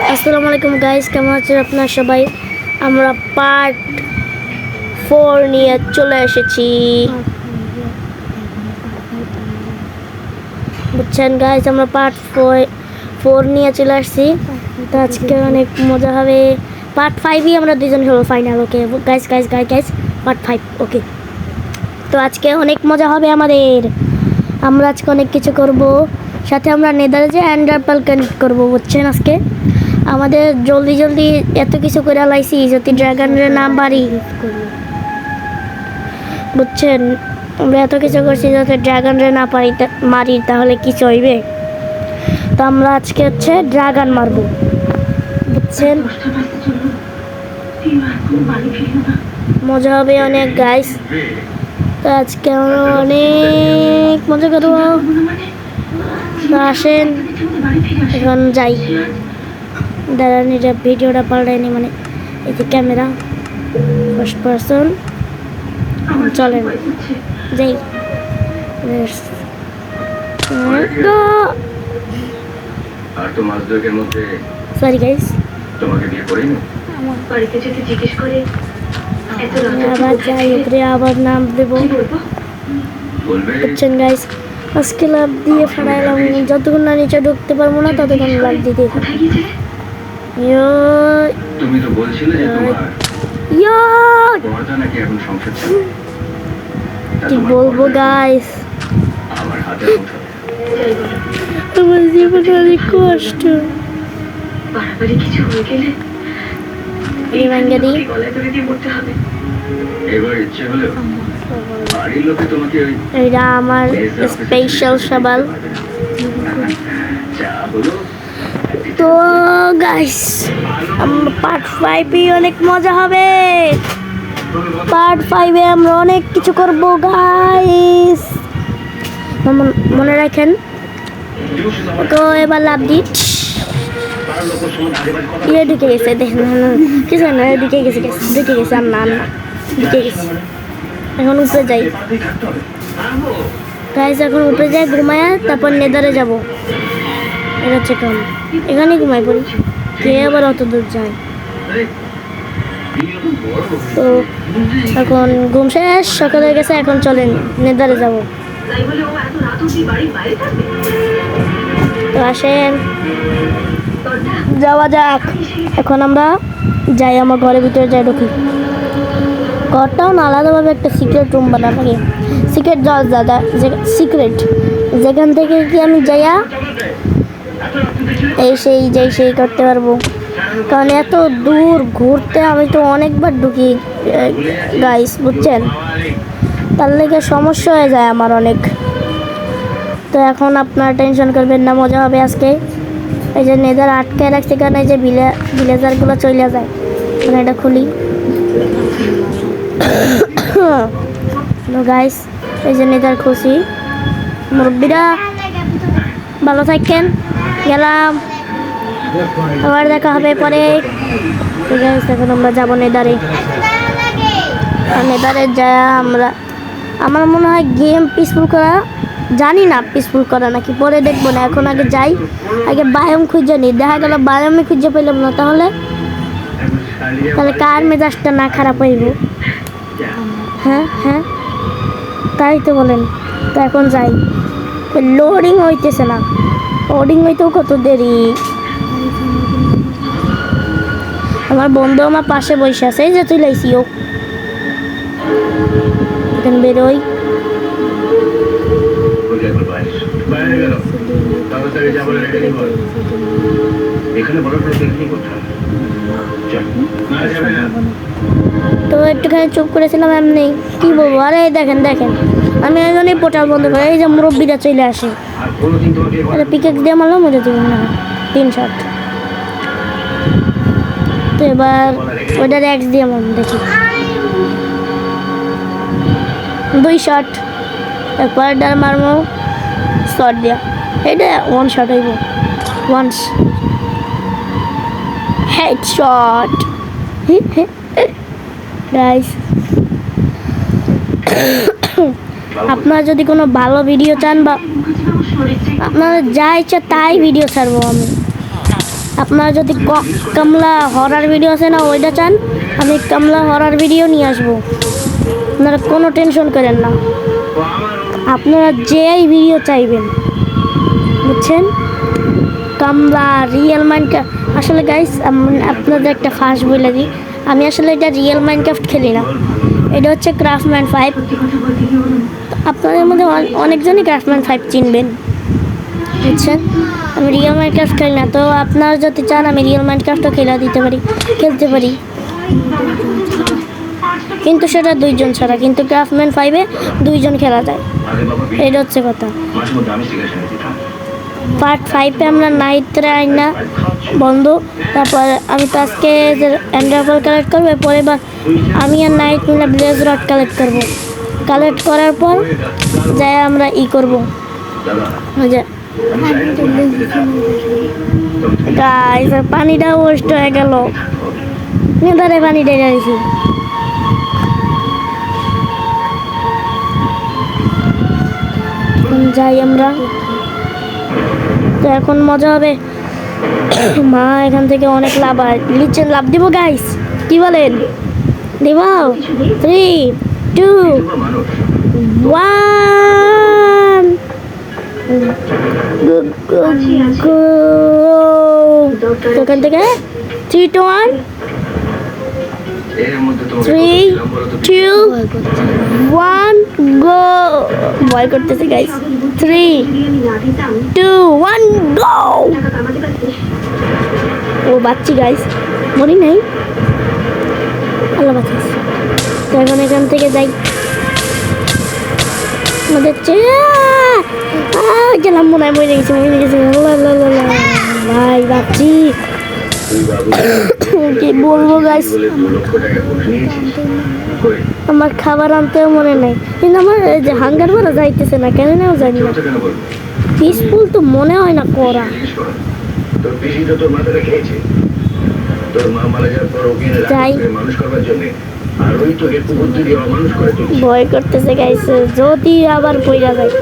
আসসালামু আলাইকুম গাইস, কেমন আছেন আপনারা সবাই? আমরা পার্ট 4 নিয়ে চলে এসেছি, বুঝছেন গাইস? আমরা পার্ট 4 নিয়ে চলে আসছি। তো আজকে অনেক মজা হবে। পার্ট 5ই আমরা দুজন হলো final. Okay guys guys guys guys part 5। ওকে, তো আজকে অনেক মজা হবে আমাদের। আমরা আজকে অনেক কিছু করব, সাথে আমরা নেদারে যে এন্ডারপাল কানেক্ট করবো, বুঝছেন? আজকে আমাদের জলদি জলদি এত কিছু করে লাইছি, যদি ড্রাগনের নাম বাড়ি, বুঝছেন? আমরা এত কিছু করছি যাতে ড্রাগনরে না পারি মারি, তাহলে কি চলবে? তো আমরা আজকে হচ্ছে ড্রাগন মারবো, বুঝছেন? মজা হবে অনেক গাইস। তো আজকে আমরা অনেক মজা করবো। তো আসেন এখন যাই। দাঁড়ান, এটা ভিডিওটা পাল্টায়নি, মানে এই যে ক্যামেরা ফার্স্ট পার্সন। চলেন যাই। সরি গাইস, আবার যাই, উপরে আবার নাম দেবো, বুঝছেন গাইস? আজকে লাভ দিয়ে ফাড়াইলাম, যতক্ষণ না নিচে ঢুকতে পারবো না ততক্ষণ লাভ দিতে তুমি তো বলছিলে যে তোমার নাকি এখন সংসার চলে। কি বলবো গাইস, আমার হাতে আমার জীবনে অনেক কষ্ট। বাড়াবাড়ি কিছু হয়ে গেলে এই বাঙ্গারি গলায় ধরে দিয়ে মরতে হবে। এবার ইচ্ছে হলো বাড়ির লোকে তোমাকে এটা আমার স্পেশাল সবাল। যা হলো। তো গাইস, পার্ট 5-ই অনেক মজা হবে। পার্ট 5-এ আমরা অনেক কিছু করব গাইস, মনে রাখেন। তো এবার লাভ দি ইয়ে ঢুকে গেছে, দেখেন কিছু না, ঢুকে গেছে আর না ঢুকে গেছে। এখন উপরে যাই গাইস, এখন উপরে যাই, ঘুমায় তারপর নেদারে যাব। এটা হচ্ছে কাম, এখানে ঘুমাই পড়ি, কে আবার অত দূর যায়? তো এখন ঘুম শেষ, সকাল হয়ে গেছে, এখন চলেন নেদারে যাব। তো আসেন যাওয়া যাক। এখন আমরা যাই, আমার ঘরের ভিতরে যাই, ঢুকি। ঘরটাও না, আলাদাভাবে একটা সিক্রেট রুম বানা থাকে, সিক্রেট দরজা, সিক্রেট, যেখান থেকে কি আমি যাইয়া এই সেই করতে পারবো। কারণ এত দূর ঘুরতে আমি তো অনেকবার ঢুকি গাইস, বুঝছেন? তার লেগে সমস্যা হয়ে যায় আমার অনেক। তো এখন আপনারা টেনশন করবেন না, মজা হবে আজকে। এই যে নেদার আটকায় রাখছে, কারণ এই যে ভিলেজারগুলো চলে যায়। মানে এটা খুলি গাইস, এই যে নেদার খুশি। মুরব্বীরা ভালো থাকেন, গেলাম, আবার দেখা হবে পরে। ঠিক আছে, এখন আমরা যাবো নেদারে। নেদারে যা আমরা, আমার মনে হয় গেম পিসফুল করা, জানি না পিসফুল করা নাকি, পরে দেখবো না। এখন আগে যাই, আগে বায়ম খুঁজে নিই। দেখা গেল বায়মে খুঁজে পেলাম না, তাহলে কার মেজাজটা না খারাপ হইব? হ্যাঁ হ্যাঁ, তাই তো বলেন। তো এখন যাই, লোডিং হইতেছে না, লোডিং হইতেও কত দেরি। আমার বন্ধু আমার পাশে বসে আছে, এই যে তুই লাইছি ও, এখন বেরোই। তো একটুখানি চুপ করেছিলাম, এমনি কি বলবো। আরে দেখেন আমি একজনই পোর্টাল বন্ধ করে, এই যে মুরব্বীরা চলে আসে, আরে পিকেক্স দিয়ে মারলাম, মজা দিব না 3 শট। তো এবার ওইটার এক্স দিয়ে মারলাম, দেখি 2 শট। এরপর ডার মারবো শট দিয়া, এটা 1 শট হইব, 1 হেড শট গাইস। আপনারা যদি কোনো ভালো ভিডিও চান, বা আপনারা যা ইচ্ছা তাই ভিডিও ছাড়বো আমি। আপনারা যদি কামলা হরার ভিডিও আছে না ওইটা চান, আমি কামলা হরার ভিডিও নিয়ে আসবো। আপনারা কোনো টেনশন করেন না, আপনারা যেই ভিডিও চাইবেন, বুঝছেন। কামলা রিয়েল মাইনক্রাফট, আসলে গাইস আপনাদের একটা ফার্স্ট বলে দিই, আমি আসলে এটা রিয়েল মাইনক্রাফট খেলি না, এটা হচ্ছে ক্রাফটম্যান 5। আপনাদের মধ্যে অনেকজনই ক্রাফটম্যান 5 চিনবেন, বুঝছেন। আমি রিয়েল মাইনক্রাফট খেলি না, তো আপনারা যদি চান আমি রিয়েল মাইনক্রাফটও খেলতে পারি, কিন্তু সেটা 2 জন ছাড়া। কিন্তু ক্রাফটম্যান 5-এ 2 জন খেলা যায়, এটা হচ্ছে কথা। পার্ট 5-এ আমরা নাইটরে আই না বন্ধু, তারপর আমি তো আজকে এন্ডারপল কালেক্ট করবো, পরে বা আমি আর নাইট মিলে ব্লেজ রড কালেক্ট করার পর যাই আমরা করবো যে গাইস, পানিটা ওয়েস্ট হয়ে গেল, নেদারে পানি ঢেলে দিয়েছি। যাই আমরা, তো এখন মজা হবে। মা এখান থেকে অনেক লাভ হয়, নিচে লাভ দিব গাইস, কি বলেন? দিব 3, 2, 1 এখান থেকে 3, 2, 1 3, 2, 1 গো। ভয় করতেছে গাইস, 3, 2, 1 গো। ও বাচ্চি গাইস, মরি নাই, আল্লাহ বাঁচাস। তো এখন এখান থেকে যাই, আমাদের গেলাম, মনে হয় মরে গেছে। ভাই বাচ্চি, কি বলবো গাইস, আমার খাবার আনতেও মনে নাই, কিন্তু আমার যে হাঙ্গার মারা যাইতেছে না, কেন নাও জানি না। পিসফুল তো মনে হয় না করা। যাই, ভয় করতেছে গাইস, যদি আবার পইরা যায়,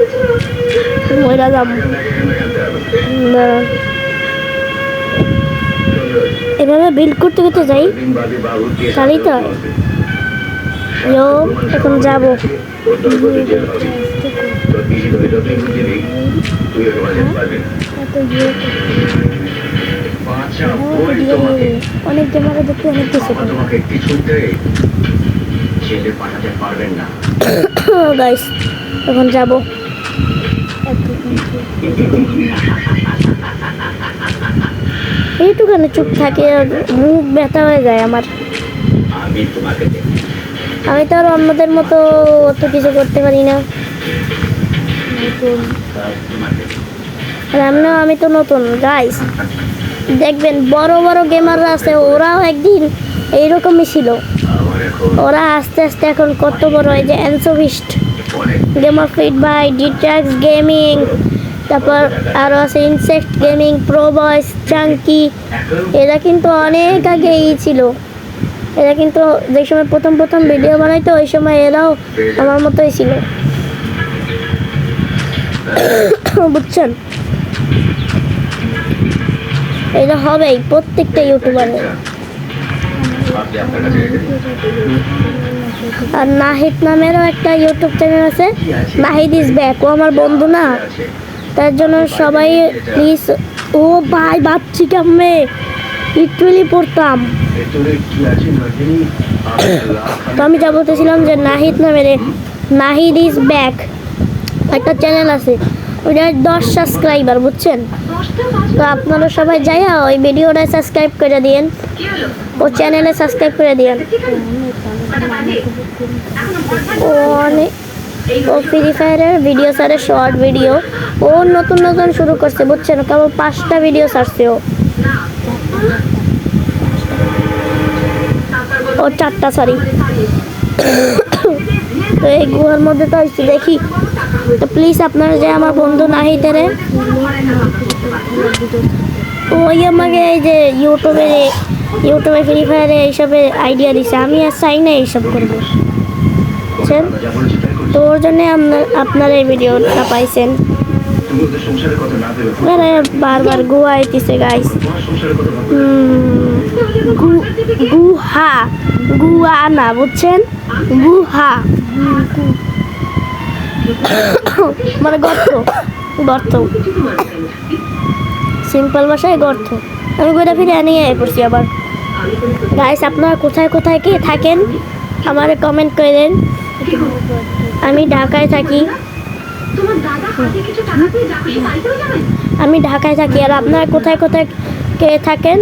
মইরা যাব। এভাবে বিল্ড করতে করতে যাই, তাহলেই তো এখন যাব। অনেক ক্যামেরা দেখতে অনেক কিছু গাইস, এখন যাব। এইটুখানে চুপ থাকে, মুখ ব্যথা হয়ে যায় আমার। আমি তো আর অন্যদের মতো অত কিছু করতে পারি না, আর আমি তো নতুন গাইস। দেখবেন বড় বড় গেমাররা আছে, ওরাও একদিন এইরকমই ছিল, ওরা আস্তে আস্তে এখন কত বড়। এই যে অ্যানসোভিস্ট, গেমার ফিট বাই, ডিট্রাক্স গেমিং, তারপর আরও আছে ইনসেক্ট গেমিং, প্রো বয়েস, চাঙ্কি, এরা কিন্তু অনেক আগেই ছিল। এরা কিন্তু যে সময় প্রথম ভিডিও বানাইতো ওই সময় এরাও আমার মতোই ছিল, বুঝছেন। এটা হবেই প্রত্যেকটা ইউটিউবারে। আর নাহিদ নামেরও একটা ইউটিউব চ্যানেল আছে, নাহিদ ইজ ব্যাক, ও আমার বন্ধু না, তার জন্য সবাই প্লিজ। ও ভাই বাচ্চি কেমনে লিটারালি পড়তাম। তো আমি যা বলতেছিলাম যে নাহিদ ইজ ব্যাক একটা চ্যানেল আছে, ওইটা 10 সাবস্ক্রাইবার, বুঝছেন। তো আপনারা সবাই যাইয়া ওই ভিডিওটা সাবস্ক্রাইব করে দিয়েন, ও চ্যানেলে সাবস্ক্রাইব করে দিয়েন। ও ফ্রি ফায়ারের ভিডিও সারে, শর্ট ভিডিও, ও নতুন শুরু করছে, বুঝছেন। কেবল 5টা ভিডিও ছাড়ছে ও 4টা, সরি। তো এই গুহার মধ্যে তো আসছি, দেখি। তো প্লিজ আপনারা যে আমার বন্ধু নাহিদের, ওই আমাকে এই যে ইউটিউবে ফ্রি ফায়ারে এইসবে আইডিয়া দিছে, আমি আর চাই না এইসব করবো, বুঝছেন। তো ওর জন্যে আপনার এই ভিডিওটা পাইছেন। তুমি ওদের সংসারের কথা না ভেবে আরে বারবার গুহা আইতেছে গাইস। তোমার সংসারের কথা ভাবো। গুহা গুহা না বুঝছেন, গুহা মানে গর্ত, গর্ত সিম্পল ভাষায় গর্ত। আমি ঘুরে ফিরে নিয়ে পড়ছি আবার। গাইস আপনারা কোথায় কোথায় কি থাকেন আমারে কমেন্ট করে দেন। আমি ঢাকায় থাকি, আমি ঢাকায় থাকি। আর আপনারা কোথায় কোথায় কে থাকেন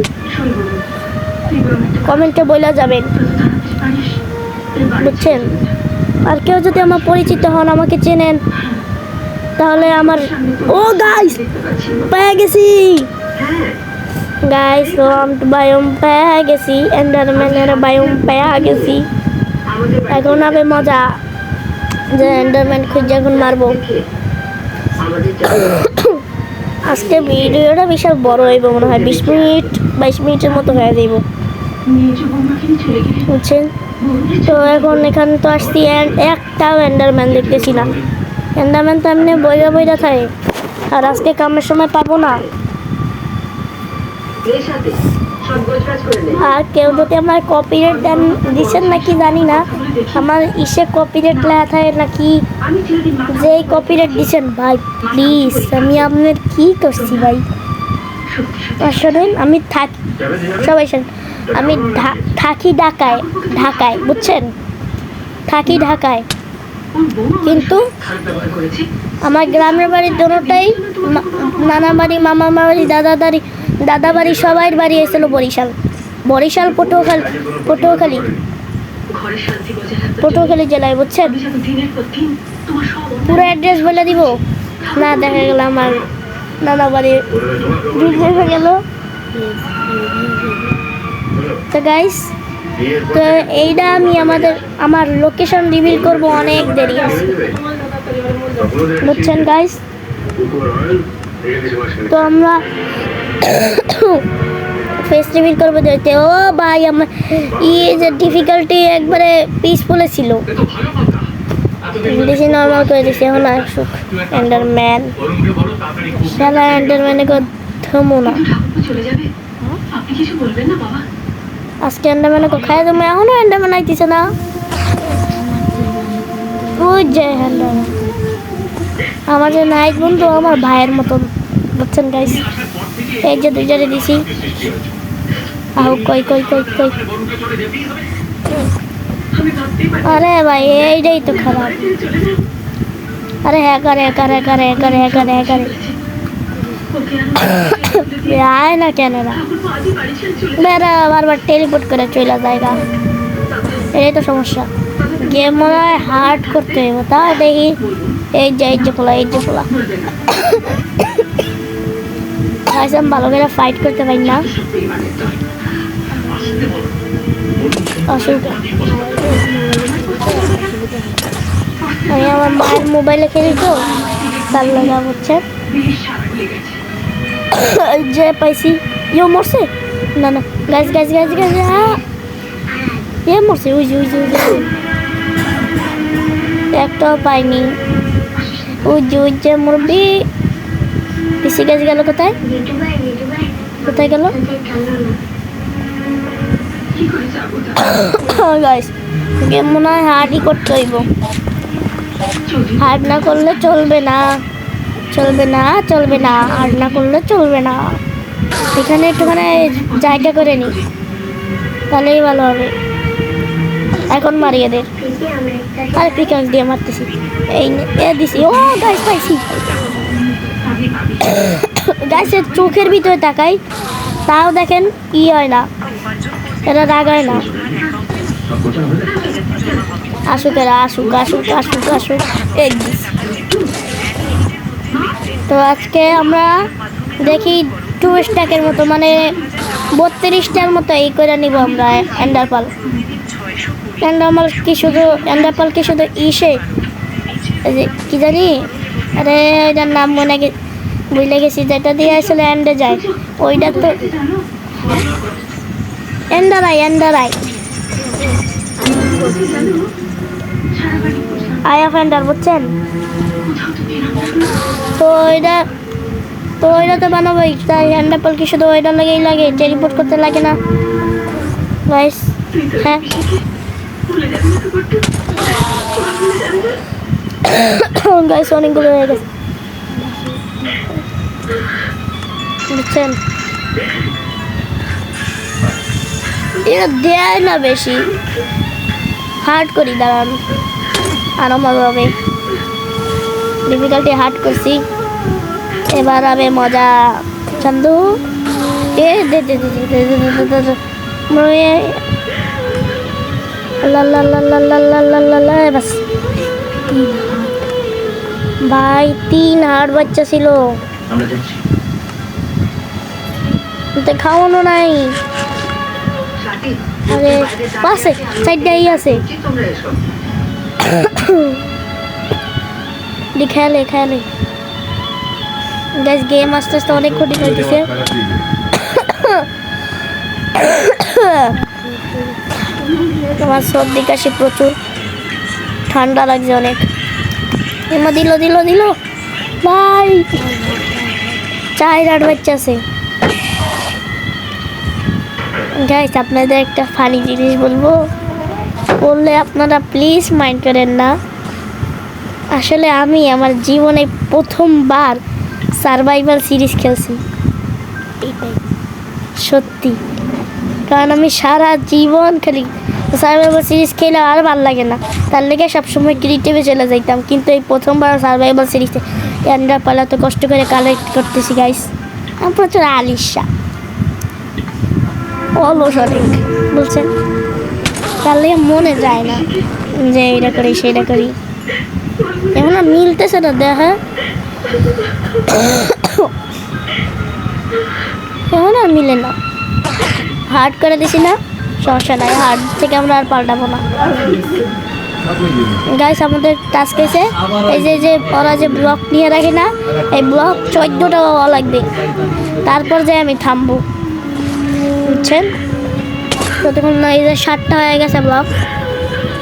কমেন্টে বলে যাবেন, বুঝছেন। আর কেউ যদি আমার পরিচিত হন, আমাকে চেনেন, তাহলে আমার ও গাইস পেয়ে গেছি, গাইস বায়োম পেয়ে গেছি, এন্ডারম্যানের বায়োম পেয়ে গেছি। এখন হবে মজা, যে এন্ডারম্যান খুঁজে এখন মারবো। আজকে ভিডিওটা বিশাল বড় হইব মনে হয়, 20 মিনিট 22 মিনিটের মতো হয়ে যাইব, বুঝছেন। তো এখন এখানে তো আসছি, একটাও এন্ডারম্যান দেখতেছি না। এন্ডারম্যান তো এমনি বইরা বইরা থাকে, আর আজকে কামের সময় পাবো না। আর কেউ যদি আমার কপিরাইট দেন দিচ্ছেন নাকি জানি না, আমার ইসে কপিরাইট লেখা থাকে নাকি, যে কপিরাইট দিচ্ছেন ভাই প্লিজ, আমি আপনার কি করছি ভাই। শোনেন আমি থাকি, সবাই শোনেন, আমি থাকি ঢাকায়, ঢাকায় বুঝছেন, থাকি ঢাকায়, কিন্তু আমার গ্রামের বাড়ির দুটোটাই, নানা বাড়ি, মামা বাড়ি, দাদা বাড়ি সবাই বাড়ি এসেছিল বরিশাল, বরিশাল পটুয়াখালী পটুয়াখালী জেলায়, বুঝছেন। পুরো অ্যাড্রেস বলে দিব না, দেখা গেল আমার নানা বাড়ি হয়ে গেল। তো গাইস, তো এইটা আমি আমার লোকেশন রিভিল করব, অনেক দেরি আছে, বুঝছেন গাইস। তো আমরা ফেস রিভিল করবো দেখতে। ও ভাই আমার যে ডিফিকাল্টি একবারে পিসফুলে ছিল, বেশি নর্মাল করে দিছি। এখন আসুক এন্ডারম্যান, সারা এন্ডারম্যানে থামো না, আজকে এন্ডারম্যানে খাই তুমি, এখনো এন্ডারম্যান আইতেছে না। ওই যে এন্ডারম্যান আমার যে নাইট বন্ধু, আমার ভাইয়ের মতন, বুঝছেন গাইস। এই যে দুইটারে দিছি, আহ কই কই কই কই, আরে ভাই এইটাই তো খারাপ। আরে hacker hacker hacker hacker hacker hacker আয় না কেন বেড়া, বারবার টেলিপোর্ট করে চলে জায়গা, এটাই তো সমস্যা। গেম মনে হয় হার্ড করতে হবে, তা দেখি। এই যে খোলা, এই যে খোলা, আমি ভালো করে ফাইট করতে পারি না। আমি আমার মায়ের মোবাইলে খেলি তো, তার লাগা হচ্ছে। যে পাইছি, ইয়ে মরছে না, না গাছ গাছ গাছ গাছ, ইয়ে মরছে, ওই যে ওই যে ওই যে, একটাও পাইনি। ওই যে মুরব্বি পিসি গাছ গেল কোথায়, কোথায় গেল গাইস। গেম মনে হয় হার্ডই করতে হইব, হার্ড না করলে চলবে না, চলবে না, চলবে না, হার্ড না করলে চলবে না। এখানে একটুখানি জায়গা করে নি, তাহলেই ভালো হবে। এখন মারি এদের, আর পিকাস দিয়ে মারতেছি, এই দিছি। ও গাইস পাইছি, গাইসের চোখের ভিতরে তাকাই, তাও দেখেন কি হয় না, এটা রাগায় না। আসুক এরা, আসুক আসুক আসুক আসুক, এই তো আজকে আমরা দেখি 2 স্ট্যাকের মতো, মানে 32টার মতো এই করে নিব আমরা এন্ডারপাল। এন্ডারপাল কি শুধু ইসে কি জানি, আরে এটার নাম মনে বুঝলে গেছি, যেটা দিয়ে আসলে এন্ডে যায়, ওইটা তো এন্ডারাই। আই অফেন্ডার বুঝছেন? তো এটা তো বানাবোই, তাই হ্যান্ড অ্যাপল কি শুধু ওইটা লাগেই লাগে, রিপোর্ট করতে লাগে না গাইস? হ্যাঁ গাইস অনেকগুলো হয়ে গেছে বুঝছেন? এটা দেয় না বেশি, হার্ড করি, দাঁড়ান আরো মজা হবে। ডিফিকাল্টি হার্ড করছি, এবার হবে মজা। চান্দু এ দে দে দে দে দে দে দে দে মরে লা লা লা লা লা লা লা লা লা বাস। ভাই 3 হার্ড বাচ্চা ছিল, আমরা যাচ্ছি। তো খাওয়ানো নাই। আরে পাশে সাইডটাই আছে, তোমরা এসো। খেয়ালে খেয়ালে গাইস, গেম আস্তে আস্তে অনেক ক্ষতি করতেছে। তোমার সর্দি কাশি প্রচুর, ঠান্ডা লাগছে অনেক। এমা দিল দিল দিল ভাই, 4 হার্ড বাচ্চা আছে। গাইস আপনাদের একটা ফানি জিনিস বলবো, বললে আপনারা প্লিজ মাইন্ড করেন না। আসলে আমি আমার জীবনে প্রথমবার সার্ভাইভাল সিরিজ খেলছি, এটাই সত্যি। কারণ আমি সারা জীবন খেলি সার্ভাইভাল সিরিজ খেলে আর ভালো লাগে না, তার লেগে সবসময় ক্রিয়েটিভে চলে যাইতাম। কিন্তু এই প্রথমবার সার্ভাইভাল সিরিজে এন্ডার পালা তো কষ্ট করে কালেক্ট করতেছি গাইস। আমি প্রচুর আলিশা অলস অনেক বলছেন, তার লেগে মনে যায় না যে এটা করি সেটা করি। এখন আর মিলতেছে না দেখা, এখন আর মিলে না। হার্ড করে দিছি না, সমস্যা নাই, হার্ড থেকে আমরা আর পাল্টাবো না গাইস। আমাদের টাস্ক এসে এই যে ওরা যে ব্লক নিয়ে রাখে না, এই ব্লক 14টা হওয়া লাগবে, তারপর যে আমি থামবো বুঝছেন? যতক্ষণ না এই যে 7টা হয়ে গেছে ব্লক,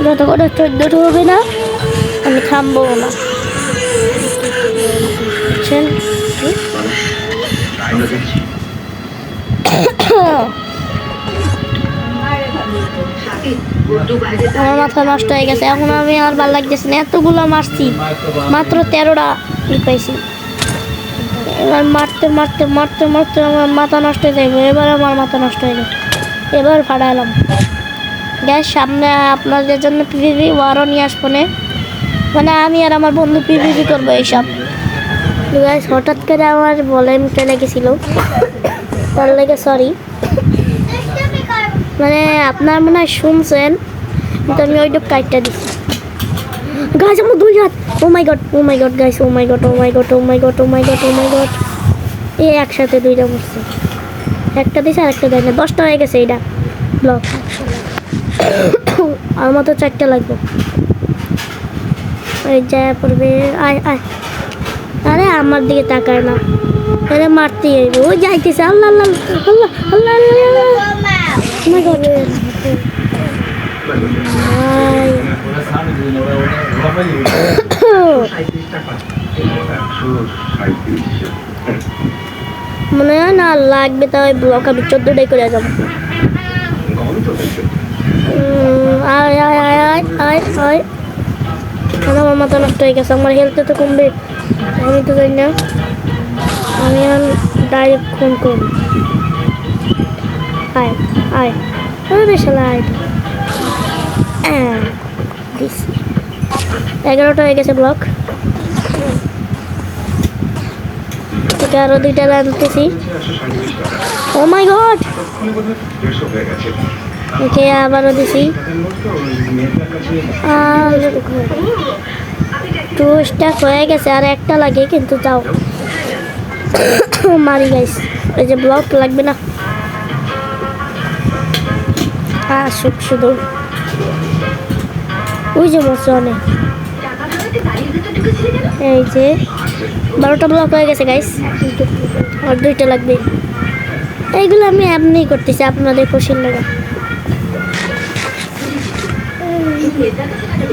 যতক্ষণ 14টা হবে না আমি থামবো না বুঝছেন? আমরা যাচ্ছি। আমার মাথা নষ্ট হয়ে গেছে, এখন আমি আর ভালো লাগতেছে না, এতগুলো মারছি, মাত্র 13টা পাইছি। এবার মারতে মারতে মারতে মারতে আমার মাথা নষ্ট হয়ে যাবে, এবার আমার মাথা নষ্ট হয়ে যাবে, এবার ফাটাইলাম গ্যাস। সামনে আপনাদের জন্য পিভিপি ওয়ারও নিয়ে আসবো না, মানে আমি আর আমার বন্ধু পিভিপি করবো এইসব গ্যাস। হঠাৎ করে আমার ভলিউম চলে গেছিলো, তার লেগে সরি। মানে আপনার মনে হয় শুনছেন, কিন্তু আমি ওইটা কাইটটা দিচ্ছি গাছ। আমার 2 হাত, ও মাই গড ও মাই গড গাইস, ও মাই গড ও মাই গড ও মাই গড ও মাই গড ও মাই গড। এ একসাথে 2টা পড়ছে, একটা দিছে আর একটা দেয় না, 10টা হয়ে গেছে এইটা ব্লক। আর মতো 4টা লাগবে, ওই যা পড়বে। আয় আয়, আরে আমার দিকে তাকায় না, আরে মারতেই হইবে, ওই যাইতেছে। আল্লাহ আল্লাহ আল্লাহ আল্লাহ আল্লাহ, ও মাই গড। মনে হয় না লাগবে, তাই ব্লক আমি 14টাই করে যাবো। আয় আয় আয় আয় আয় আয়, আমার মাথা নষ্ট হয়ে গেছে, আমার হেলথ তো কমবে, আমি তো জানি না। আমি ডাইরেক্ট ফোন করব। আয় আয়, আরে শালা আয়। 11টা হয়ে গেছে ব্লক, থেকে আরো 2টা আনতেছি। ও মাই গড, ওকে আবারও দিছি। আর 2 স্টাক হয়ে গেছে, আর একটা লাগে, কিন্তু যাও মারি গাইস। এই যে ব্লক লাগবে না, আসুক শুধু। ওই যে মরছে অনেক, এই যে 12টা ব্লক হয়ে গেছে গাইস, আর 2টা লাগবে। এইগুলো আমি এমনিই করতেছি আপনাদের খুশির লাগা,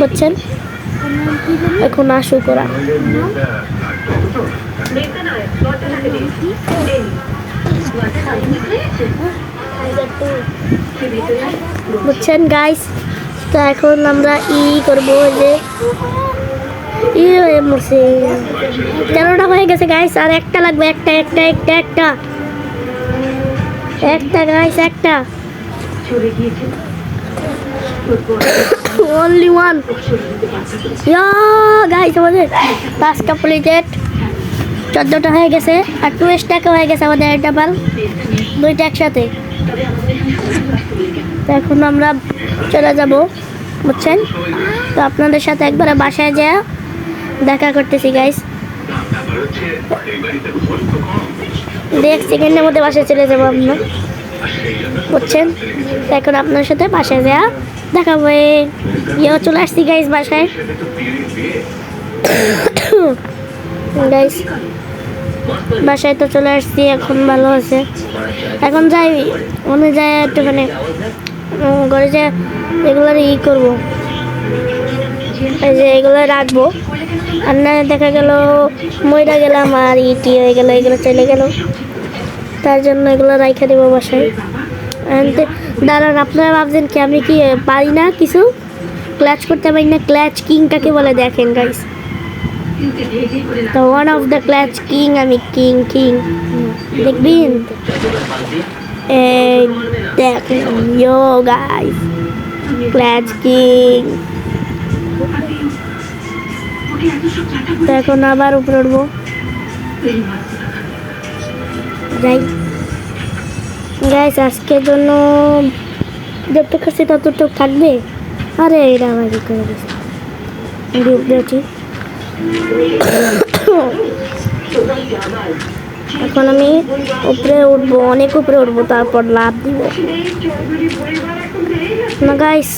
বুঝছেন? এখন আসুক ওরা। বুঝছেন গাইস, তো এখন আমরা করবো যে হয়ে মরছে। 13টা হয়ে গেছে গাইস, আর একটা লাগবে, একটা একটা একটা একটা একটা গাইস, একটা only one. গাইস আমাদের টাস্ক কমপ্লিটেড। 14টা হয়ে গেছে, আর 2 টাকা হয়ে গেছে আমাদের ডাবল, দুইটা একসাথে। তো এখন আমরা চলে যাব, বুঝছেন। তো আপনাদের সাথে একবারে বাসায় যা দেখা করতেছি গাইস। 1 সেকেন্ডের মধ্যে বাসায় চলে যাবো আমরা, বুঝছেন। তো এখন আপনার সাথে বাসায় যা দেখা হবে। চলে আসছি গাইস বাসায়। গাইস বাসায় তো চলে আসছি, এখন ভালো আছে। এখন যাই মনে যায় একটুখানি ঘরে যে এগুলোর করবো, এই যে এগুলো রাখবো। আর না দেখা গেল মইরা গেলাম আর ইটি হয়ে গেল, এগুলো চলে গেল, তার জন্য এগুলো রাইখা দেবো বাসায়। দাঁড়ান, আপনারা ভাবছেন কি আমি কি পারি না কিছু ক্ল্যাচ করতে পারি না? ক্ল্যাচ কিং কাকে বলে দেখেন গাইস। তো one of the clutch king, আমি কিং দেখবেন। এই দেখেন ইয়ো গাইস, ক্ল্যাচ কিং। তো এখন আবার উপরে উঠবো, যাই গাইস। আজকের জন্য যতটুকু আছে ততটুকু থাকবে। আরে এটা আমার করে দিচ্ছে উঠি। এখন আমি উপরে উঠবো, অনেক উপরে উঠবো, তারপর লাভ দিব না গাইস।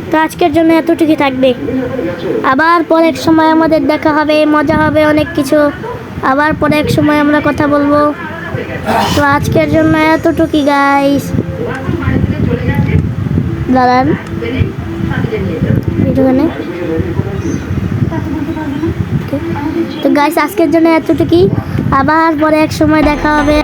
তো আজকের জন্য এতটুকুই থাকবে, আবার পরে এক সময় আমাদের দেখা হবে, মজা হবে অনেক কিছু। আবার পরে এক সময় আমরা কথা বলবো। তো আজকের জন্য এতটুকুই গাইস। দাঁড়ান এখানে। তো গাইস আজকের জন্য এতটুকুই, আবার পরে এক সময় দেখা হবে।